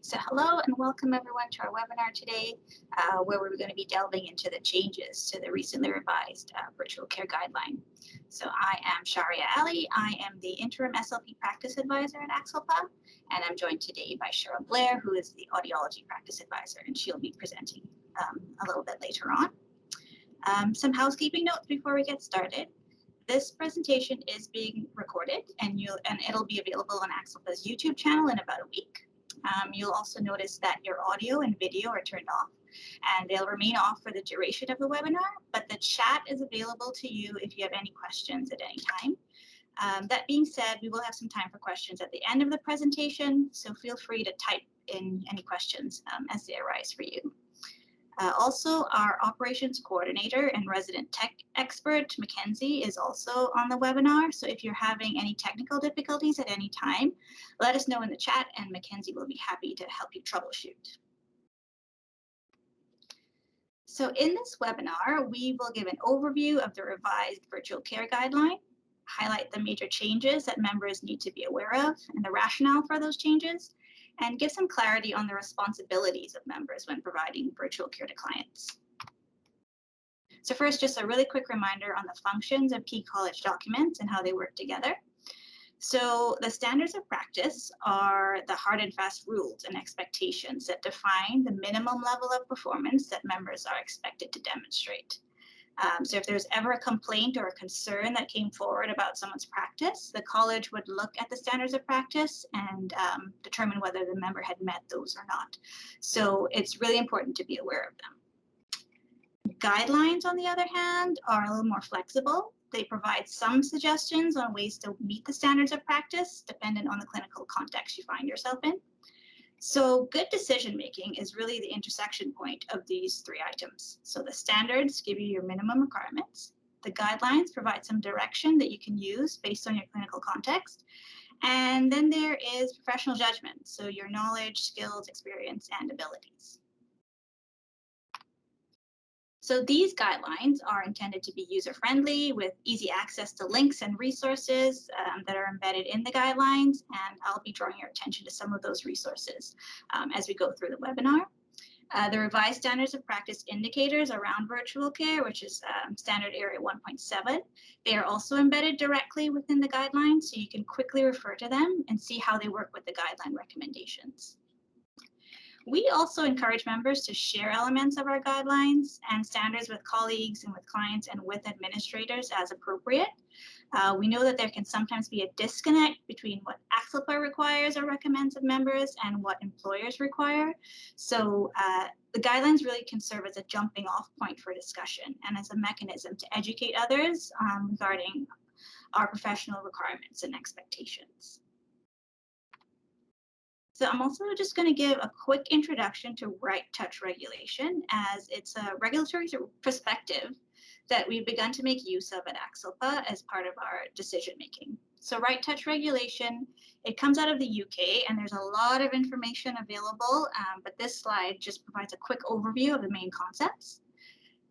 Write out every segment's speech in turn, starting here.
So hello and welcome everyone to our webinar today, where we're going to be delving into the changes to the recently revised Virtual Care Guideline. So I am Sharia Ali. I am the Interim SLP Practice Advisor at ACSLPA, and I'm joined today by Cheryl Blair, who is the Audiology Practice Advisor, and she'll be presenting a little bit later on. Some housekeeping notes before we get started. This presentation is being recorded, and it'll be available on ACSLPA's YouTube channel in about a week. You'll also notice that your audio and video are turned off, and they'll remain off for the duration of the webinar, but the chat is available to you if you have any questions at any time. That being said, we will have some time for questions at the end of the presentation, so feel free to type in any questions as they arise for you. Also, our operations coordinator and resident tech expert, Mackenzie, is also on the webinar. So if you're having any technical difficulties at any time, let us know in the chat and Mackenzie will be happy to help you troubleshoot. So in this webinar, we will give an overview of the revised Virtual Care Guideline, highlight the major changes that members need to be aware of and the rationale for those changes, and give some clarity on the responsibilities of members when providing virtual care to clients. So first, just a really quick reminder on the functions of key college documents and how they work together. So the standards of practice are the hard and fast rules and expectations that define the minimum level of performance that members are expected to demonstrate. So if there's ever a complaint or a concern that came forward about someone's practice, the college would look at the standards of practice and determine whether the member had met those or not. So it's really important to be aware of them. Guidelines, on the other hand, are a little more flexible. They provide some suggestions on ways to meet the standards of practice, dependent on the clinical context you find yourself in. So good decision making is really the intersection point of these three items. So the standards give you your minimum requirements. The guidelines provide some direction that you can use based on your clinical context. And then there is professional judgment, so your knowledge, skills, experience, and abilities. So these guidelines are intended to be user-friendly with easy access to links and resources that are embedded in the guidelines, and I'll be drawing your attention to some of those resources as we go through the webinar. The revised standards of practice indicators around virtual care, which is standard area 1.7, they are also embedded directly within the guidelines, so you can quickly refer to them and see how they work with the guideline recommendations. We also encourage members to share elements of our guidelines and standards with colleagues and with clients and with administrators as appropriate. We know that there can sometimes be a disconnect between what ACSLPA requires or recommends of members and what employers require. So the guidelines really can serve as a jumping off point for discussion and as a mechanism to educate others regarding our professional requirements and expectations. So I'm also just going to give a quick introduction to right touch regulation, as it's a regulatory perspective that we've begun to make use of at ACSLPA as part of our decision making. So right touch regulation, it comes out of the UK, and there's a lot of information available, but this slide just provides a quick overview of the main concepts.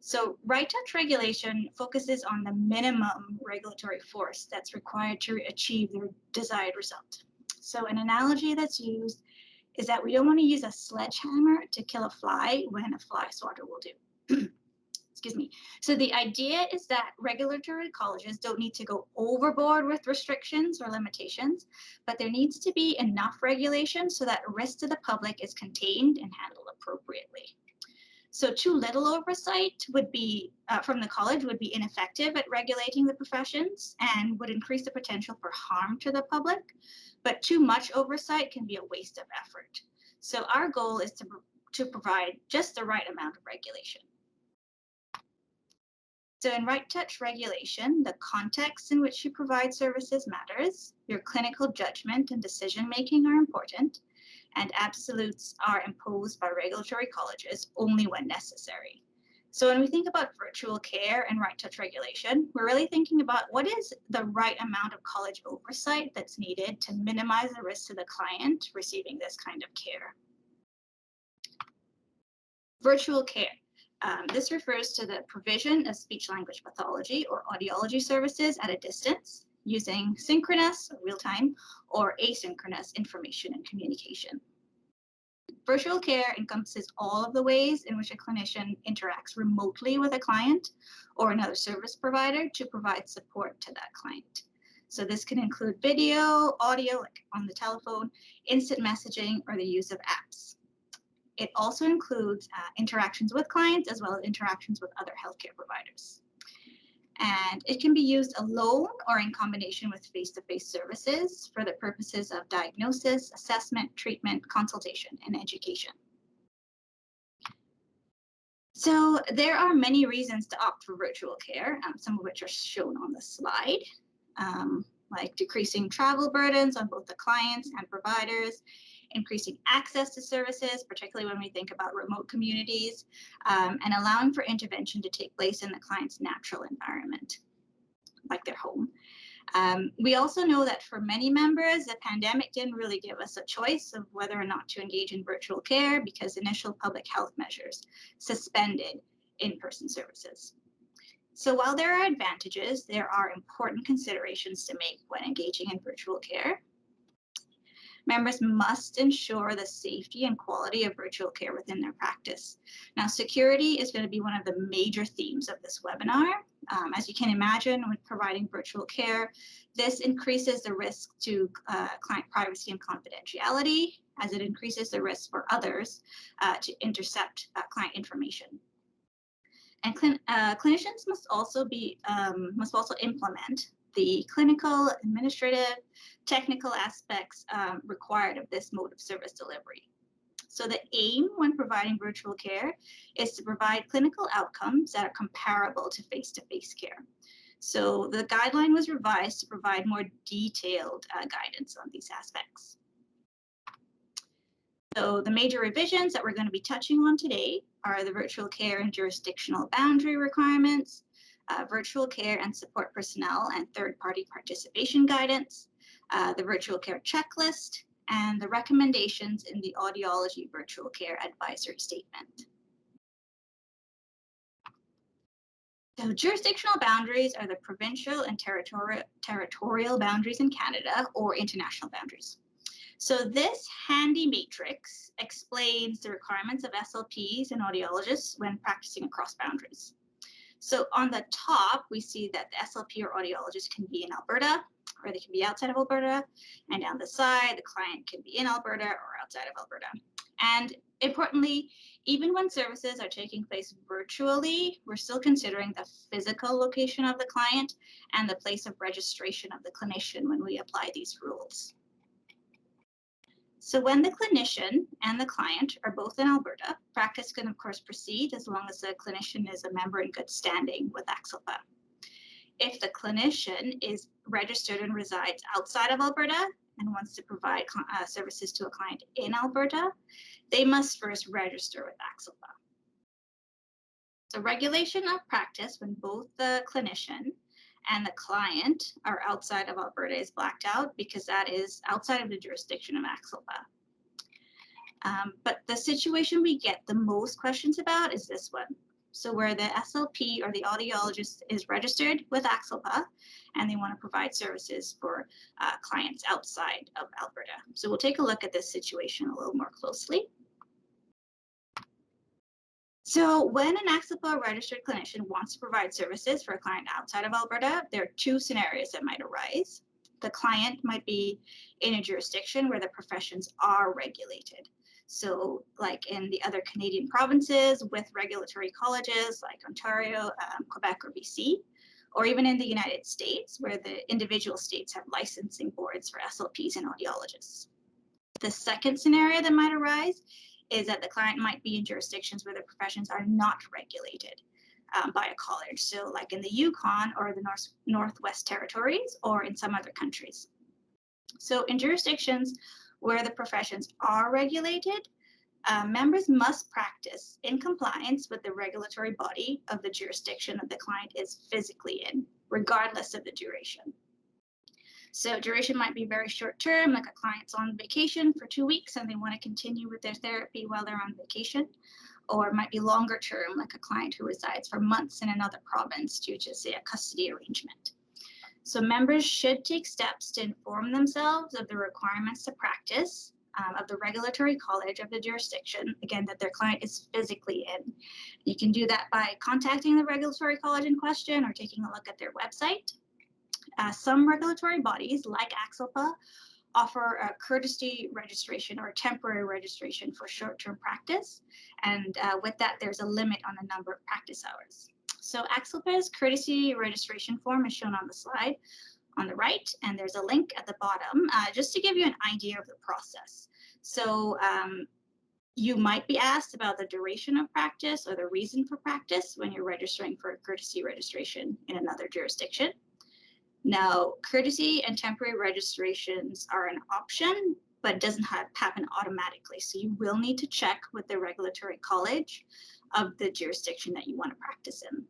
So right touch regulation focuses on the minimum regulatory force that's required to achieve the desired result. So an analogy that's used is that we don't want to use a sledgehammer to kill a fly when a fly swatter will do. Excuse me. So the idea is that regulatory colleges don't need to go overboard with restrictions or limitations, but there needs to be enough regulation so that risk to the public is contained and handled appropriately. So too little oversight would be from the college would be ineffective at regulating the professions and would increase the potential for harm to the public. But too much oversight can be a waste of effort. So our goal is to provide just the right amount of regulation. So in right touch regulation, the context in which you provide services matters. Your clinical judgment and decision making are important, and absolutes are imposed by regulatory colleges only when necessary. So when we think about virtual care and right touch regulation, we're really thinking about what is the right amount of college oversight that's needed to minimize the risk to the client receiving this kind of care. Virtual care. This refers to the provision of speech-language pathology or audiology services at a distance using synchronous, real-time, or asynchronous information and communication. Virtual care encompasses all of the ways in which a clinician interacts remotely with a client or another service provider to provide support to that client. So this can include video, audio, like on the telephone, instant messaging, or the use of apps. It also includes interactions with clients as well as interactions with other healthcare providers. And it can be used alone or in combination with face-to-face services for the purposes of diagnosis, assessment, treatment, consultation, and education. So there are many reasons to opt for virtual care, some of which are shown on the slide, like decreasing travel burdens on both the clients and providers, increasing access to services, particularly when we think about remote communities, and allowing for intervention to take place in the client's natural environment, like their home. We also know that for many members, the pandemic didn't really give us a choice of whether or not to engage in virtual care because initial public health measures suspended in-person services. So while there are advantages, there are important considerations to make when engaging in virtual care. Members must ensure the safety and quality of virtual care within their practice. Now, security is going to be one of the major themes of this webinar. As you can imagine, when providing virtual care, this increases the risk to client privacy and confidentiality, as it increases the risk for others to intercept client information. And clinicians must also implement the clinical, administrative, technical aspects required of this mode of service delivery. So the aim when providing virtual care is to provide clinical outcomes that are comparable to face-to-face care. So the guideline was revised to provide more detailed guidance on these aspects. So the major revisions that we're going to be touching on today are the virtual care and jurisdictional boundary requirements, virtual care and support personnel and third-party participation guidance, the virtual care checklist, and the recommendations in the Audiology Virtual Care Advisory Statement. So jurisdictional boundaries are the provincial and territorial boundaries in Canada or international boundaries. So this handy matrix explains the requirements of SLPs and audiologists when practicing across boundaries. So on the top, we see that the SLP or audiologist can be in Alberta, or they can be outside of Alberta. And down the side, the client can be in Alberta or outside of Alberta. And importantly, even when services are taking place virtually, we're still considering the physical location of the client and the place of registration of the clinician when we apply these rules. So when the clinician and the client are both in Alberta, practice can of course proceed as long as the clinician is a member in good standing with ACSLPA. If the clinician is registered and resides outside of Alberta and wants to provide services to a client in Alberta, they must first register with ACSLPA. So regulation of practice when both the clinician and the client are outside of Alberta is blacked out because that is outside of the jurisdiction of ACSLPA. But the situation we get the most questions about is this one. So where the SLP or the audiologist is registered with ACSLPA and they want to provide services for clients outside of Alberta. So we'll take a look at this situation a little more closely. So when an ACSLPA registered clinician wants to provide services for a client outside of Alberta, there are two scenarios that might arise. The client might be in a jurisdiction where the professions are regulated. So like in the other Canadian provinces with regulatory colleges like Ontario, Quebec, or BC, or even in the United States where the individual states have licensing boards for SLPs and audiologists. The second scenario that might arise is that the client might be in jurisdictions where the professions are not regulated by a college. So like in the Yukon or the Northwest Territories or in some other countries. So in jurisdictions where the professions are regulated, members must practice in compliance with the regulatory body of the jurisdiction that the client is physically in, regardless of the duration. So duration might be very short term, like a client's on vacation for 2 weeks and they want to continue with their therapy while they're on vacation, or it might be longer term, like a client who resides for months in another province due to, say, a custody arrangement. So members should take steps to inform themselves of the requirements to practice of the regulatory college of the jurisdiction, again, that their client is physically in. You can do that by contacting the regulatory college in question or taking a look at their website. Some regulatory bodies, like ACSLPA, offer a courtesy registration or a temporary registration for short-term practice. And with that, there's a limit on the number of practice hours. So ACSLPA's courtesy registration form is shown on the slide on the right, and there's a link at the bottom, just to give you an idea of the process. So you might be asked about the duration of practice or the reason for practice when you're registering for a courtesy registration in another jurisdiction. Now, courtesy and temporary registrations are an option, but it doesn't happen automatically. So you will need to check with the regulatory college of the jurisdiction that you want to practice in.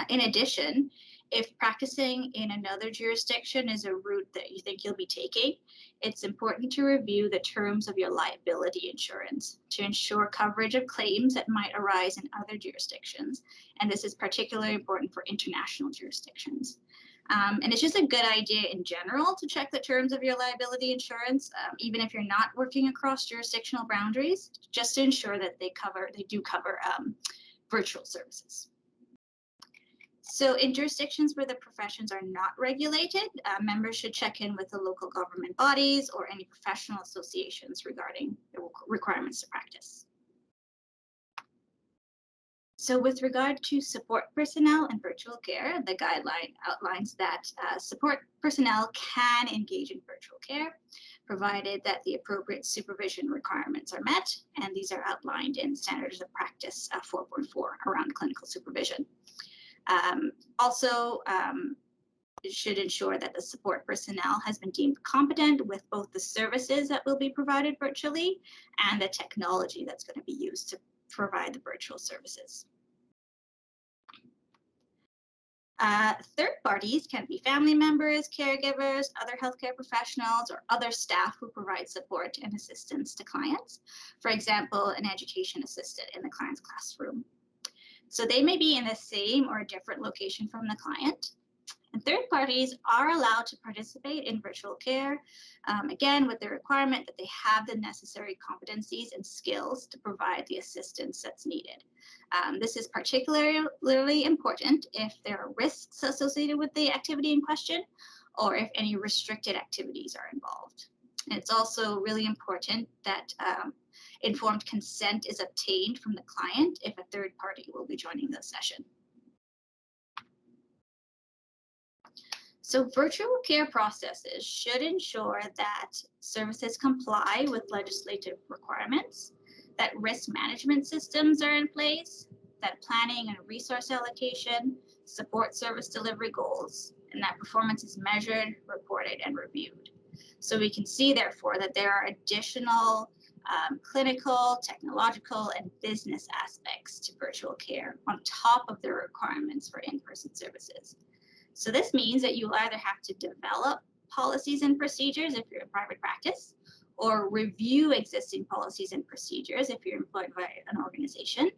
In addition, if practicing in another jurisdiction is a route that you think you'll be taking, it's important to review the terms of your liability insurance to ensure coverage of claims that might arise in other jurisdictions. And this is particularly important for international jurisdictions. And it's just a good idea in general to check the terms of your liability insurance, even if you're not working across jurisdictional boundaries, just to ensure that they do cover virtual services. So in jurisdictions where the professions are not regulated, members should check in with the local government bodies or any professional associations regarding the requirements to practice. So with regard to support personnel and virtual care, the guideline outlines that support personnel can engage in virtual care, provided that the appropriate supervision requirements are met, and these are outlined in Standards of Practice 4.4 around clinical supervision. It should ensure that the support personnel has been deemed competent with both the services that will be provided virtually and the technology that's going to be used to provide the virtual services. Third parties can be family members, caregivers, other healthcare professionals, or other staff who provide support and assistance to clients. For example, an education assistant in the client's classroom. So they may be in the same or a different location from the client. And third parties are allowed to participate in virtual care, again, with the requirement that they have the necessary competencies and skills to provide the assistance that's needed. This is particularly important if there are risks associated with the activity in question, or if any restricted activities are involved. And it's also really important that informed consent is obtained from the client if a third party will be joining the session. So virtual care processes should ensure that services comply with legislative requirements, that risk management systems are in place, that planning and resource allocation support service delivery goals, and that performance is measured, reported, and reviewed. So we can see, therefore, that there are additional clinical, technological, and business aspects to virtual care on top of the requirements for in-person services. So this means that you'll either have to develop policies and procedures if you're in private practice, or review existing policies and procedures if you're employed by an organization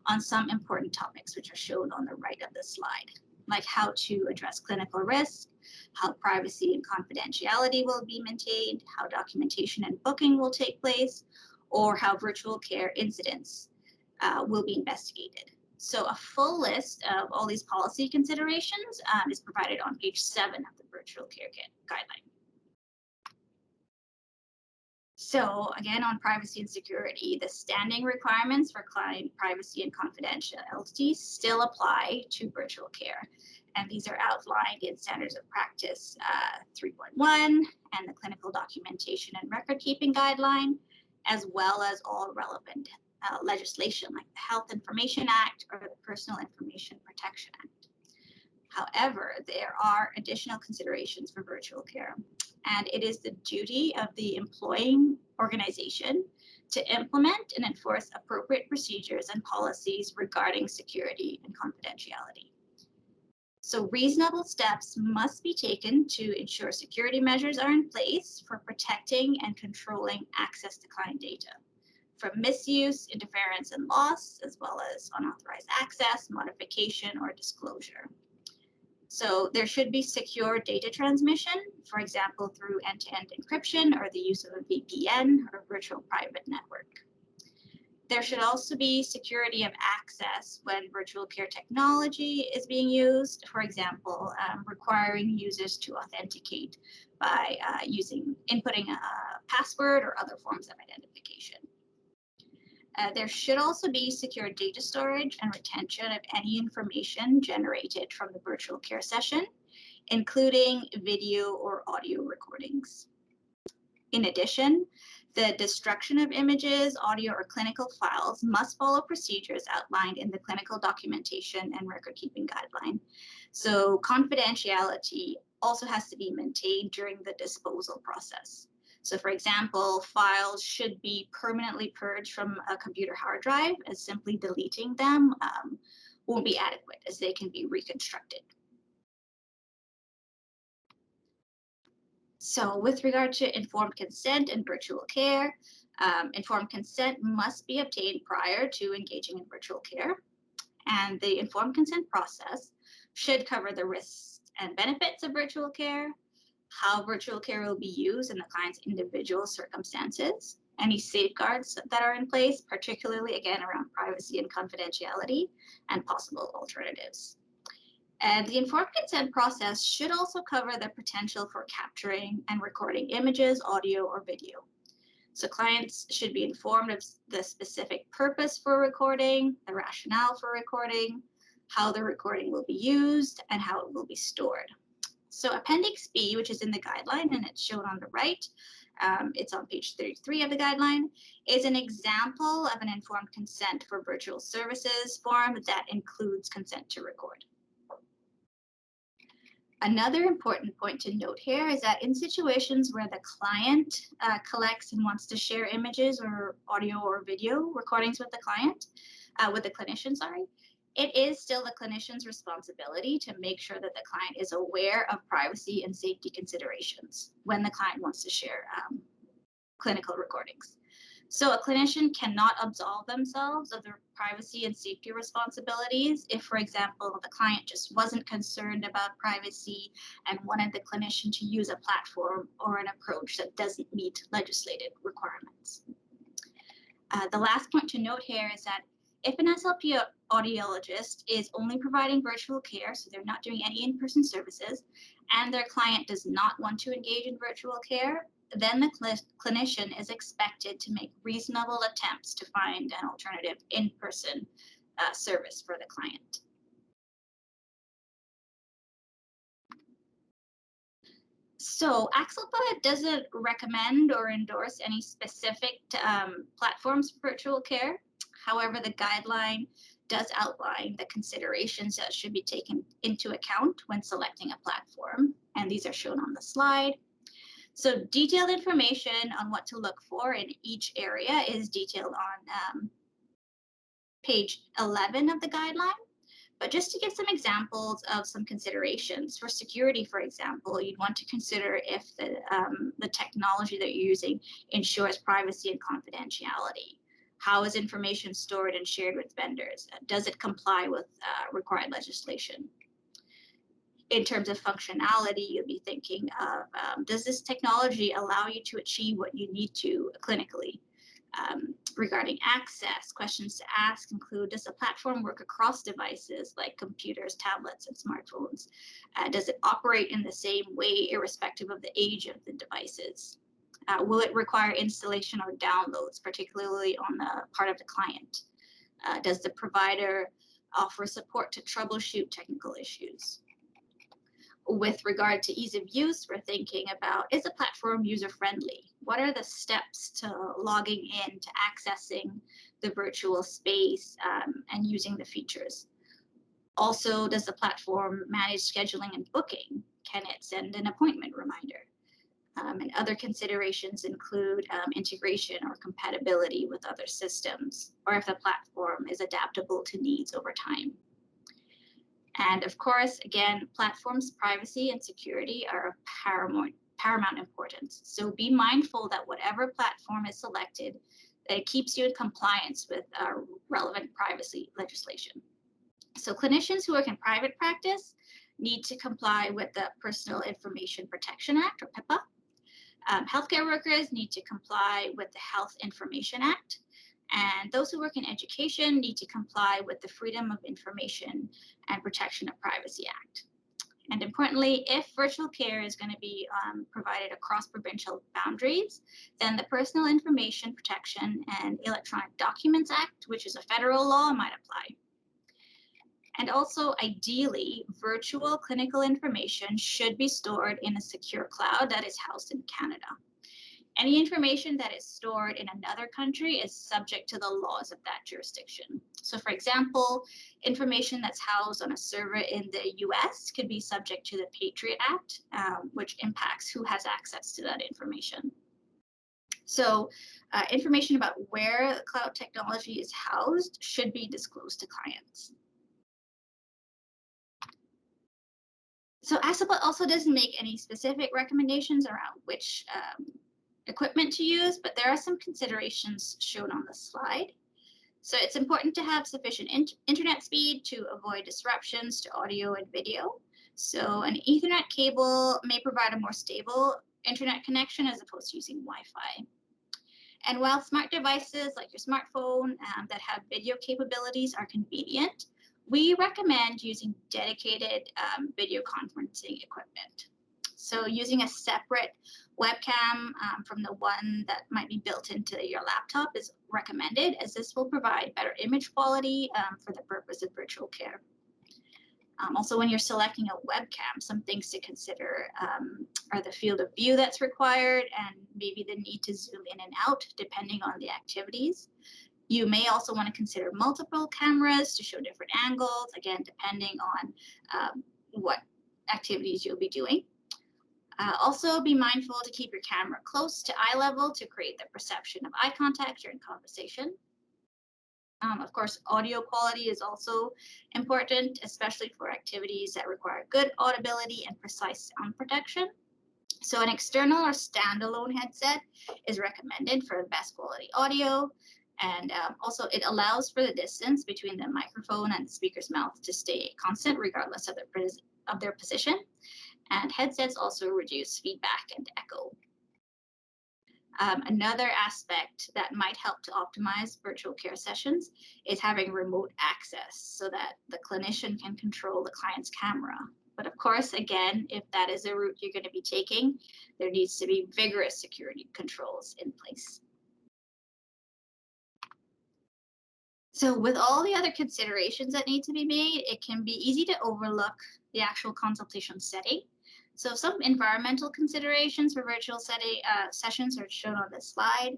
on some important topics, which are shown on the right of the slide, like how to address clinical risk, how privacy and confidentiality will be maintained, how documentation and booking will take place, or how virtual care incidents will be investigated. So a full list of all these policy considerations is provided on page 7 of the Virtual Care Guideline. So again, on privacy and security, the standing requirements for client privacy and confidentiality still apply to virtual care. And these are outlined in Standards of Practice 3.1 and the Clinical Documentation and Record Keeping Guideline, as well as all relevant legislation like the Health Information Act or the Personal Information Protection Act. However, there are additional considerations for virtual care, and it is the duty of the employing organization to implement and enforce appropriate procedures and policies regarding security and confidentiality. So reasonable steps must be taken to ensure security measures are in place for protecting and controlling access to client data from misuse, interference, and loss, as well as unauthorized access, modification, or disclosure. So there should be secure data transmission, for example, through end-to-end encryption or the use of a VPN or virtual private network. There should also be security of access when virtual care technology is being used, for example, requiring users to authenticate by inputting a password or other forms of identification. There should also be secure data storage and retention of any information generated from the virtual care session, including video or audio recordings. In addition, the destruction of images, audio, or clinical files must follow procedures outlined in the clinical documentation and record-keeping guideline. So confidentiality also has to be maintained during the disposal process. So for example, files should be permanently purged from a computer hard drive, as simply deleting them won't be adequate, as they can be reconstructed. So with regard to informed consent and virtual care, informed consent must be obtained prior to engaging in virtual care. And the informed consent process should cover the risks and benefits of virtual care, how virtual care will be used in the client's individual circumstances, any safeguards that are in place, particularly again around privacy and confidentiality, and possible alternatives. And the informed consent process should also cover the potential for capturing and recording images, audio, or video. So clients should be informed of the specific purpose for recording, the rationale for recording, how the recording will be used, and how it will be stored. So Appendix B, which is in the guideline, and it's shown on the right, it's on page 33 of the guideline, is an example of an informed consent for virtual services form that includes consent to record. Another important point to note here is that in situations where the client collects and wants to share images or audio or video recordings with the client, with the clinician, it is still the clinician's responsibility to make sure that the client is aware of privacy and safety considerations when the client wants to share clinical recordings. So a clinician cannot absolve themselves of their privacy and safety responsibilities if, for example, the client just wasn't concerned about privacy and wanted the clinician to use a platform or an approach that doesn't meet legislated requirements. The last point to note here is that if an SLP audiologist is only providing virtual care, so they're not doing any in-person services, and their client does not want to engage in virtual care, then the clinician is expected to make reasonable attempts to find an alternative in-person service for the client. So ACSLPA doesn't recommend or endorse any specific platforms for virtual care. However, the guideline does outline the considerations that should be taken into account when selecting a platform, and these are shown on the slide. So detailed information on what to look for in each area is detailed on page 11 of the guideline. But just to give some examples of some considerations, for security, for example, you'd want to consider if the technology that you're using ensures privacy and confidentiality. How is information stored and shared with vendors? Does it comply with required legislation? In terms of functionality, you'll be thinking of, does this technology allow you to achieve what you need to clinically? Regarding access, questions to ask include, does the platform work across devices like computers, tablets, and smartphones? Does it operate in the same way irrespective of the age of the devices? Will it require installation or downloads, particularly on the part of the client? Does the provider offer support to troubleshoot technical issues? With regard to ease of use, we're thinking about, is the platform user-friendly? What are the steps to logging in, to accessing the virtual space and using the features? Also, does the platform manage scheduling and booking? Can it send an appointment reminder? And other considerations include integration or compatibility with other systems, or if the platform is adaptable to needs over time. And of course, again, platforms' privacy and security are of paramount importance. So be mindful that whatever platform is selected, that it keeps you in compliance with relevant privacy legislation. So clinicians who work in private practice need to comply with the Personal Information Protection Act, or PIPA. Healthcare workers need to comply with the Health Information Act. And those who work in education need to comply with the Freedom of Information and Protection of Privacy Act. And importantly, if virtual care is going to be provided across provincial boundaries, then the Personal Information Protection and Electronic Documents Act, which is a federal law, might apply. And also, ideally, virtual clinical information should be stored in a secure cloud that is housed in Canada. Any information that is stored in another country is subject to the laws of that jurisdiction. So for example, information that's housed on a server in the US could be subject to the Patriot Act, which impacts who has access to that information. So information about where the cloud technology is housed should be disclosed to clients. So ACSLPA also doesn't make any specific recommendations around which equipment to use, but there are some considerations shown on the slide. So it's important to have sufficient internet speed to avoid disruptions to audio and video. So an Ethernet cable may provide a more stable internet connection as opposed to using Wi-Fi. And while smart devices like your smartphone that have video capabilities are convenient, we recommend using dedicated video conferencing equipment. So using a separate webcam from the one that might be built into your laptop is recommended, as this will provide better image quality for the purpose of virtual care. Also, when you're selecting a webcam, some things to consider are the field of view that's required and maybe the need to zoom in and out depending on the activities. You may also want to consider multiple cameras to show different angles, again, depending on what activities you'll be doing. Also, be mindful to keep your camera close to eye level to create the perception of eye contact during conversation. Of course, audio quality is also important, especially for activities that require good audibility and precise sound protection. So an external or standalone headset is recommended for the best quality audio. And also, it allows for the distance between the microphone and the speaker's mouth to stay constant regardless of their position. And headsets also reduce feedback and echo. Another aspect that might help to optimize virtual care sessions is having remote access so that the clinician can control the client's camera. But of course, again, if that is a route you're going to be taking, there needs to be vigorous security controls in place. So with all the other considerations that need to be made, it can be easy to overlook the actual consultation setting. So some environmental considerations for virtual sessions are shown on this slide.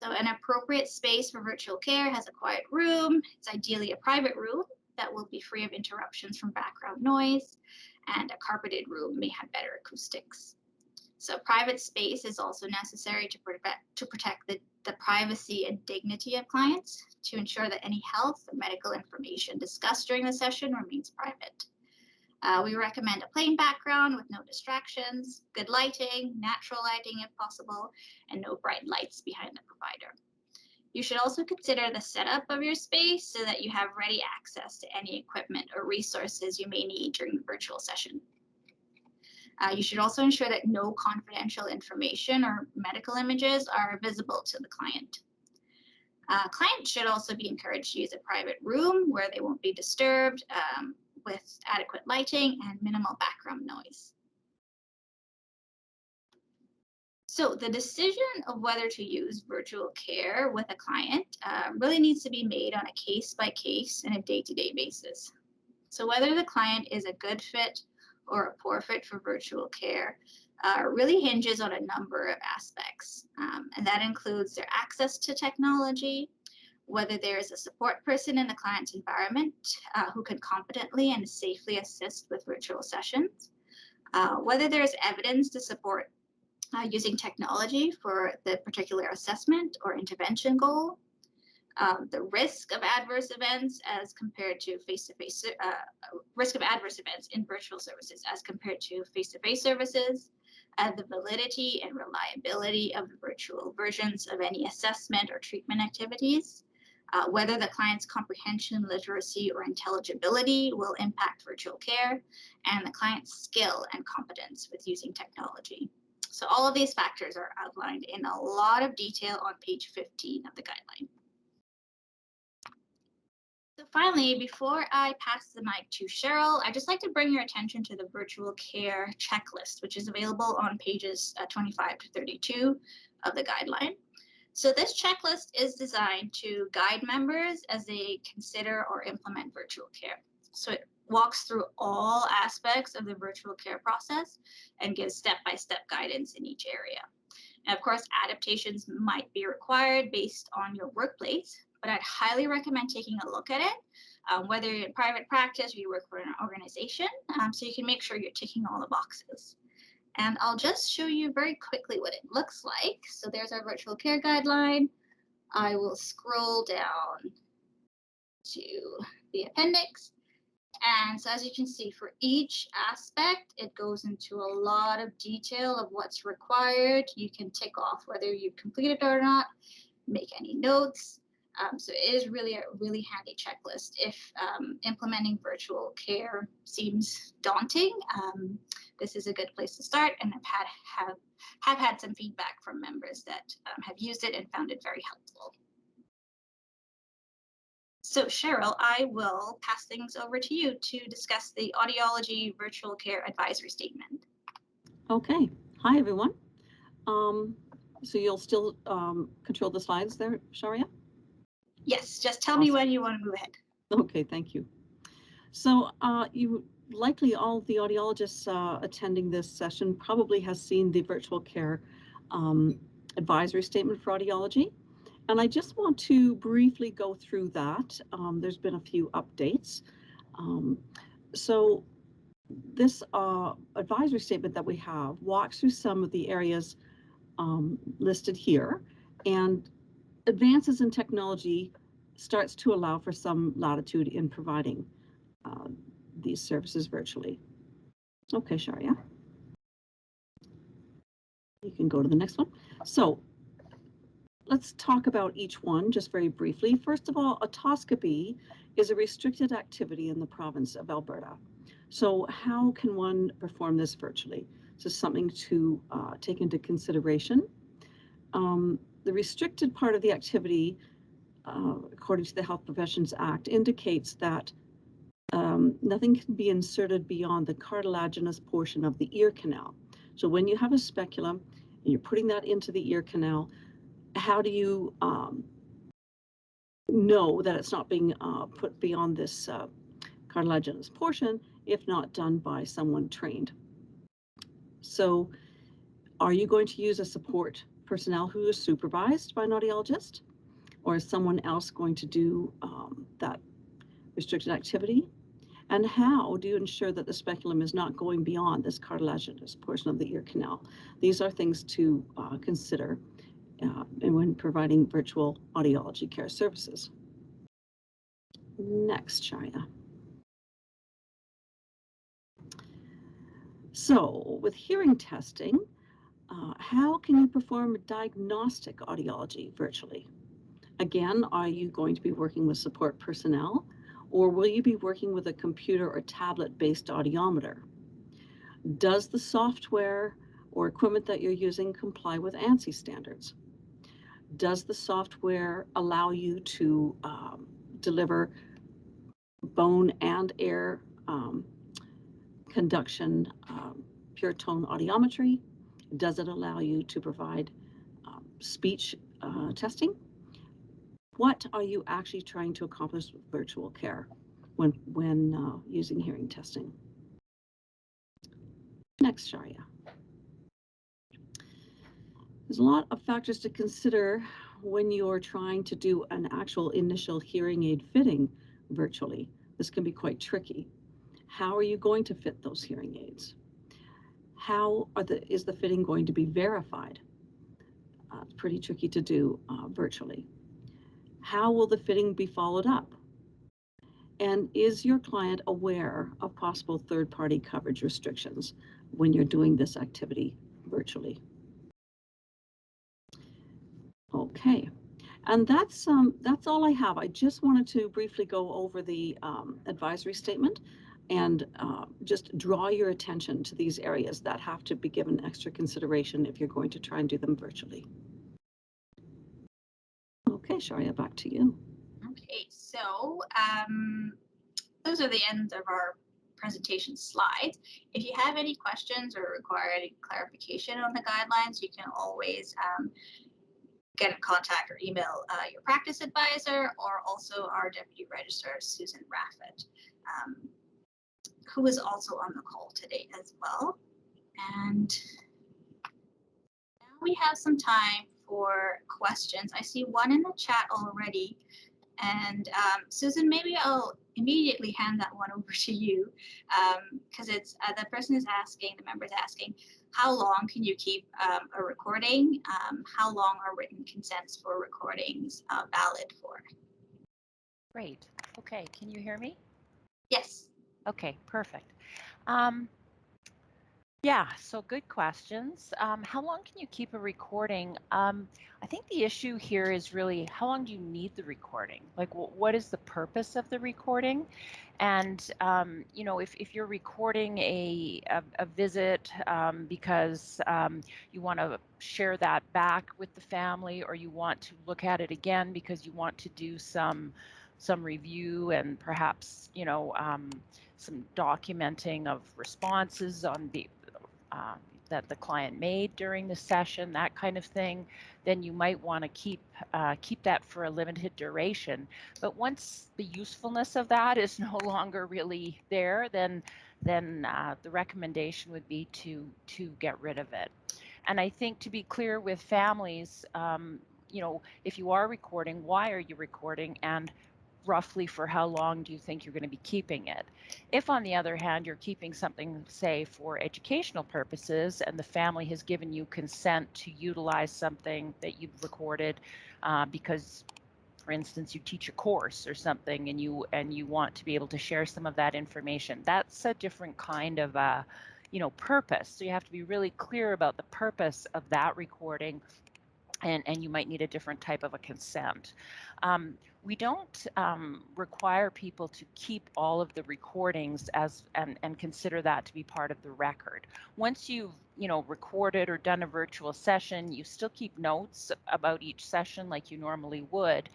So an appropriate space for virtual care has a quiet room. It's ideally a private room that will be free of interruptions from background noise, and a carpeted room may have better acoustics. So private space is also necessary to protect the privacy and dignity of clients, to ensure that any health or medical information discussed during the session remains private. We recommend a plain background with no distractions, good lighting, natural lighting if possible, and no bright lights behind the provider. You should also consider the setup of your space so that you have ready access to any equipment or resources you may need during the virtual session. You should also ensure that no confidential information or medical images are visible to the client. Clients should also be encouraged to use a private room where they won't be disturbed with adequate lighting and minimal background noise. So the decision of whether to use virtual care with a client really needs to be made on a case-by-case and a day-to-day basis. So whether the client is a good fit or a poor fit for virtual care really hinges on a number of aspects, and that includes their access to technology, whether there is a support person in the client's environment who can competently and safely assist with virtual sessions, whether there is evidence to support using technology for the particular assessment or intervention goal, the risk of adverse events as compared to face-to-face, risk of adverse events in virtual services as compared to face-to-face services, the validity and reliability of the virtual versions of any assessment or treatment activities, whether the client's comprehension, literacy, or intelligibility will impact virtual care, and the client's skill and competence with using technology. So all of these factors are outlined in a lot of detail on page 15 of the guideline. So finally, before I pass the mic to Cheryl, I'd just like to bring your attention to the virtual care checklist, which is available on pages 25 to 32 of the guideline. So this checklist is designed to guide members as they consider or implement virtual care. So it walks through all aspects of the virtual care process and gives step-by-step guidance in each area. And of course, adaptations might be required based on your workplace, but I'd highly recommend taking a look at it, whether you're in private practice or you work for an organization, so you can make sure you're ticking all the boxes. And I'll just show you very quickly what it looks like. So there's our virtual care guideline. I will scroll down to the appendix. And so as you can see, for each aspect, it goes into a lot of detail of what's required. You can tick off whether you've completed it or not, make any notes. So it is really a really handy checklist if implementing virtual care seems daunting. This is a good place to start, and have had some feedback from members that have used it and found it very helpful. So Cheryl, I will pass things over to you to discuss the Audiology Virtual Care Advisor Statement. Okay. Hi, everyone. So you'll still control the slides there, Sharia? Yes, just tell me when you want to move ahead. Okay, thank you. So you likely, all of the audiologists attending this session probably has seen the virtual care advisory statement for audiology. And I just want to briefly go through that. There's been a few updates. So this advisory statement that we have walks through some of the areas listed here, and advances in technology starts to allow for some latitude in providing these services virtually. Okay, Sharia. You can go to the next one. So let's talk about each one just very briefly. First of all, otoscopy is a restricted activity in the province of Alberta. So how can one perform this virtually? So something to take into consideration. The restricted part of the activity, according to the Health Professions Act, indicates that nothing can be inserted beyond the cartilaginous portion of the ear canal. So when you have a speculum and you're putting that into the ear canal, how do you know that it's not being put beyond this cartilaginous portion if not done by someone trained? So are you going to use a support personnel who is supervised by an audiologist, or is someone else going to do that restricted activity? And how do you ensure that the speculum is not going beyond this cartilaginous portion of the ear canal? These are things to consider and when providing virtual audiology care services. Next, Sharia. So with hearing testing, how can you perform diagnostic audiology virtually? Again, are you going to be working with support personnel, or will you be working with a computer or tablet-based audiometer? Does the software or equipment that you're using comply with ANSI standards? Does the software allow you to deliver bone and air conduction pure tone audiometry? Does it allow you to provide speech testing? What are you actually trying to accomplish with virtual care when using hearing testing? Next, Sharia. There's a lot of factors to consider when you're trying to do an actual initial hearing aid fitting virtually. This can be quite tricky. How are you going to fit those hearing aids? How is the fitting going to be verified? It's pretty tricky to do virtually. How will the fitting be followed up? And is your client aware of possible third-party coverage restrictions when you're doing this activity virtually? Okay, And that's all I have. I just wanted to briefly go over the advisory statement and just draw your attention to these areas that have to be given extra consideration if you're going to try and do them virtually. Okay, Sharia, back to you. Okay, so those are the ends of our presentation slides. If you have any questions or require any clarification on the guidelines, you can always get in contact or email your practice advisor, or also our deputy registrar, Susan Raffett, who is also on the call today as well. And now we have some time for questions. I see one in the chat already. And Susan, maybe I'll immediately hand that one over to you, because it's the person is asking, the member is asking, how long can you keep a recording? How long are written consents for recordings valid for? Great. Okay, can you hear me? Yes. Okay, perfect. Yeah, so good questions. How long can you keep a recording? I think the issue here is really how long do you need the recording? Like, what is the purpose of the recording? And you know, if you're recording a visit because you want to share that back with the family, or you want to look at it again because you want to do some review and perhaps, you know, some documenting of responses on the that the client made during the session, that kind of thing, then you might want to keep that for a limited duration. But once the usefulness of that is no longer really there, then the recommendation would be to get rid of it. And I think, to be clear with families, you know, if you are recording, why are you recording, and roughly for how long do you think you're going to be keeping it? If, on the other hand, you're keeping something, say, for educational purposes, and the family has given you consent to utilize something that you've recorded because, for instance, you teach a course or something, and you want to be able to share some of that information, that's a different kind of you know, purpose. So you have to be really clear about the purpose of that recording, and you might need a different type of a consent. We don't require people to keep all of the recordings and consider that to be part of the record. Once you've, you know, recorded or done a virtual session, you still keep notes about each session like you normally would.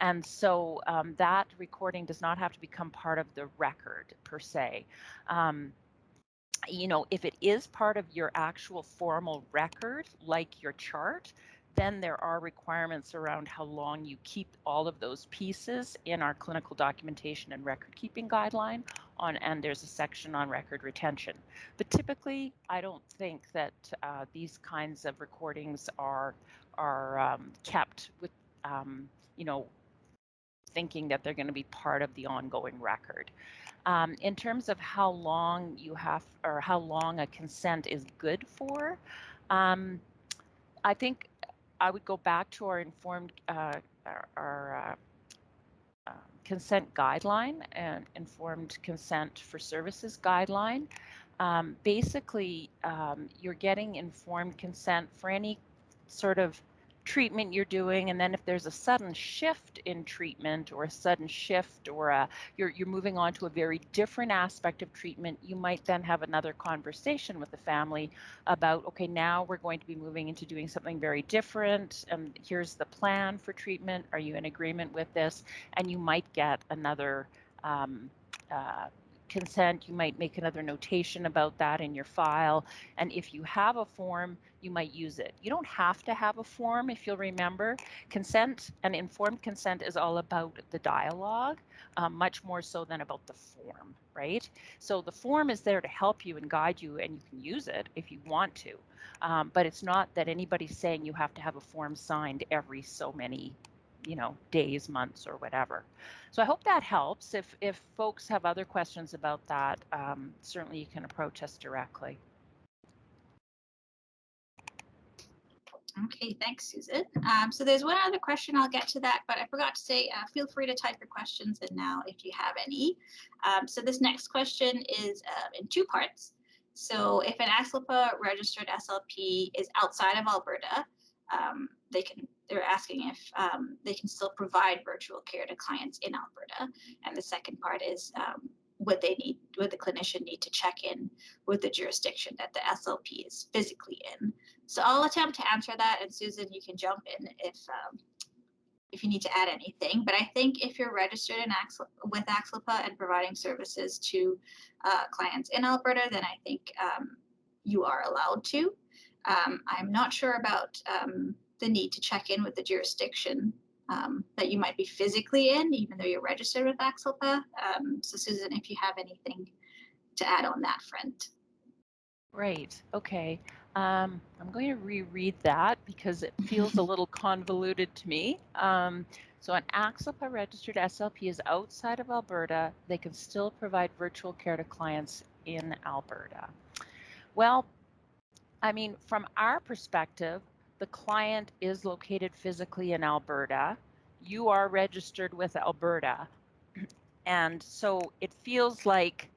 And so that recording does not have to become part of the record per se. You know, if it is part of your actual formal record, like your chart, then there are requirements around how long you keep all of those pieces in our clinical documentation and record keeping guideline and there's a section on record retention. But typically, I don't think that these kinds of recordings are kept with, you know, thinking that they're going to be part of the ongoing record. In terms of how long you have, or how long a consent is good for, I think I would go back to our informed consent guideline and informed consent for services guideline. Basically, you're getting informed consent for any sort of treatment you're doing, and then if there's a sudden shift in treatment, or a sudden shift, or you're moving on to a very different aspect of treatment, you might then have another conversation with the family about, okay, now we're going to be moving into doing something very different, and here's the plan for treatment. Are you in agreement with this? And you might get another consent. You might make another notation about that in your file. And if you have a form, you might use it. You don't have to have a form, if you'll remember. Consent and informed consent is all about the dialogue, much more so than about the form, right? So the form is there to help you and guide you, and you can use it if you want to. But it's not that anybody's saying you have to have a form signed every so many, you know, days, months, or whatever. So I hope that helps. If folks have other questions about that, certainly you can approach us directly. Okay, thanks, Susan. So there's one other question, I'll get to that, but I forgot to say, feel free to type your questions in now if you have any. So this next question is in two parts. So if an ACSLPA registered SLP is outside of Alberta, they're asking if they can still provide virtual care to clients in Alberta. And the second part is would the clinician need to check in with the jurisdiction that the SLP is physically in? So I'll attempt to answer that, and Susan, you can jump in if you need to add anything. But I think if you're registered with ACSLPA and providing services to clients in Alberta, then I think you are allowed to. I'm not sure about the need to check in with the jurisdiction that you might be physically in, even though you're registered with ACSLPA. So Susan, if you have anything to add on that front. Right. Okay. I'm going to reread that because it feels a little convoluted to me. So an ACSLPA registered SLP is outside of Alberta. They can still provide virtual care to clients in Alberta. Well, I mean, from our perspective, the client is located physically in Alberta. You are registered with Alberta. And so it feels like,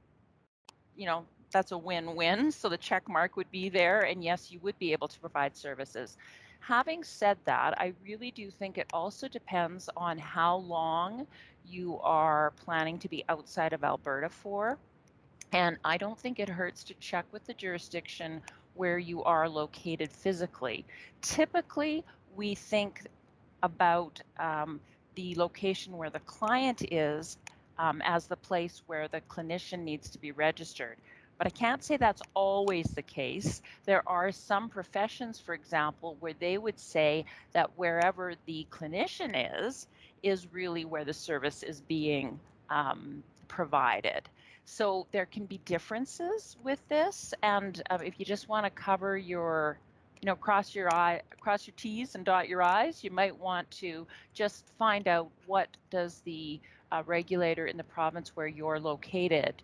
you know, that's a win-win. So the check mark would be there, and yes, you would be able to provide services. Having said that, I really do think it also depends on how long you are planning to be outside of Alberta for. And I don't think it hurts to check with the jurisdiction where you are located physically. Typically, we think about the location where the client is as the place where the clinician needs to be registered. But I can't say that's always the case. There are some professions, for example, where they would say that wherever the clinician is really where the service is being provided. So there can be differences with this, and if you just want to cover your, cross your T's and dot your I's, you might want to just find out what does the regulator in the province where you're located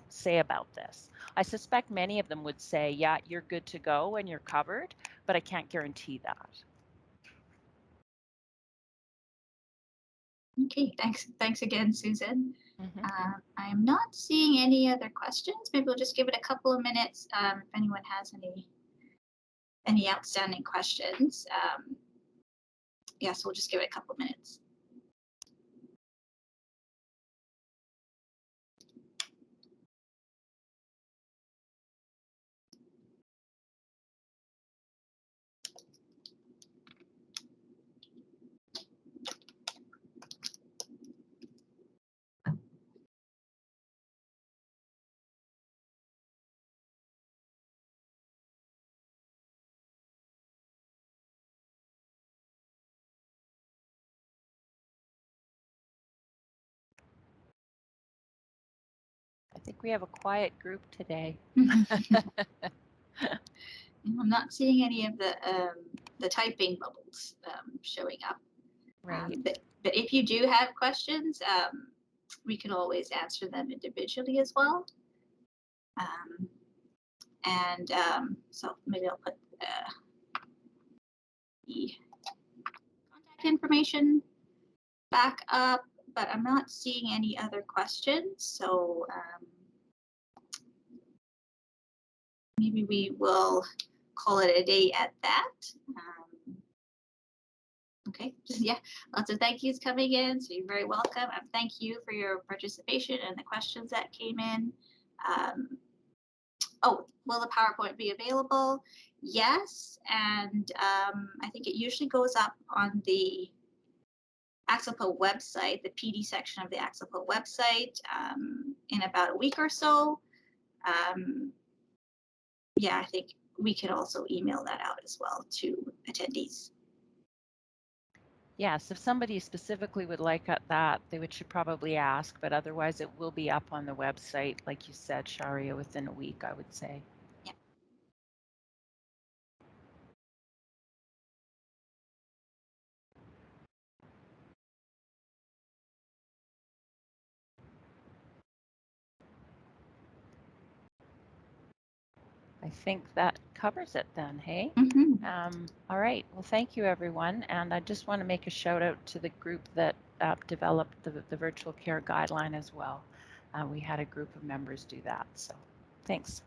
say about this. I suspect many of them would say, yeah, you're good to go and you're covered, but I can't guarantee that. Okay, thanks again, Susan. I'm not seeing any other questions. Maybe we'll just give it a couple of minutes if anyone has any outstanding questions. Yes, we'll just give it a couple of minutes. I think we have a quiet group today. I'm not seeing any of the typing bubbles showing up. Right. But if you do have questions, we can always answer them individually as well. So maybe I'll put the contact information back up, but I'm not seeing any other questions. So maybe we will call it a day at that. Okay, yeah, lots of thank yous coming in, so you're very welcome. Thank you for your participation and the questions that came in. Oh, will the PowerPoint be available? Yes, and I think it usually goes up on the ACSLPA website, the PD section of the ACSLPA website in about a week or so. Yeah, I think we could also email that out as well to attendees. Yes, if somebody specifically would like that, they should probably ask, but otherwise it will be up on the website, like you said, Sharia, within a week, I would say. Yeah. I think that covers it then, hey? All right, well, thank you, everyone. And I just want to make a shout out to the group that developed the virtual care guideline as well. We had a group of members do that, so thanks.